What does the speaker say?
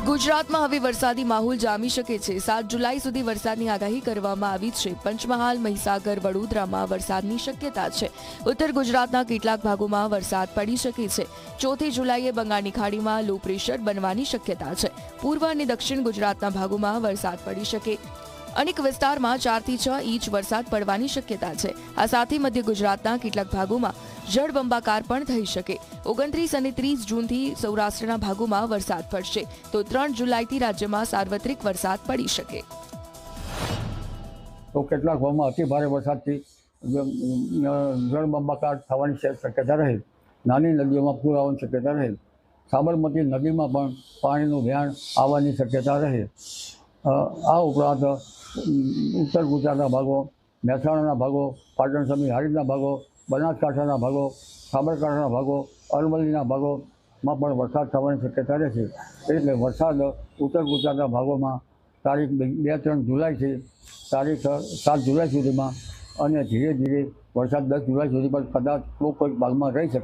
ગુજરાતમાં હવે વરસાદી માહોલ જામી શકે છે। 7 જુલાઈ સુધી વરસાદની આગાહી કરવામાં આવી છે। પંચમહાલ, મહીસાગર, વડોદરામાં વરસાદની શક્યતા છે। ઉત્તર ગુજરાતના કેટલાક ભાગોમાં વરસાદ પડી શકે છે। 4 જુલાઈએ બંગાળની ખાડીમાં લો પ્રેશર બનવાની શક્યતા છે। પૂર્વ અને દક્ષિણ ગુજરાતના ભાગોમાં વરસાદ પડી શકે। અનેક વિસ્તારમાં 4 થી 6 ઇંચ વરસાદ પડવાની શક્યતા છે। આ સાથે મધ્ય ગુજરાતના કેટલાક ભાગોમાં જળબંબાકાર પણ થઈ શકે। 29 અને 30 જૂનથી સૌરાષ્ટ્રના ભાગોમાં વરસાદ પડશે તો 3 જુલાઈથી રાજ્યમાં સાર્વત્રિક વરસાદ પડી શકે। તો કેટલાક ભાગમાં અતિ ભારે વરસાદથી જળબંબાકાર થવાની શક્યતા રહે। નાની નદીઓમાં પૂર આવવાની શક્યતા રહે। સાબરમતી નદીમાં પણ પાણીનું વહેણ આવવાની શક્યતા રહે। આ ઉપરાંત ઉત્તર ગુજરાતના ભાગો, મહેસાણાના ભાગો, પાટણ સમી હારીજના ભાગો, બનાસકાંઠાના ભાગો, સાબરકાંઠાના ભાગો, અરવલ્લીના ભાગોમાં પણ વરસાદ થવાની શક્યતા રહેશે। એટલે વરસાદ ઉત્તર ગુજરાતના ભાગોમાં તારીખ 2-3 જુલાઈથી તારીખ 7 જુલાઈ સુધીમાં અને ધીરે ધીરે વરસાદ 10 જુલાઈ સુધી પણ કદાચ કોઈક ભાગમાં રહી શકે।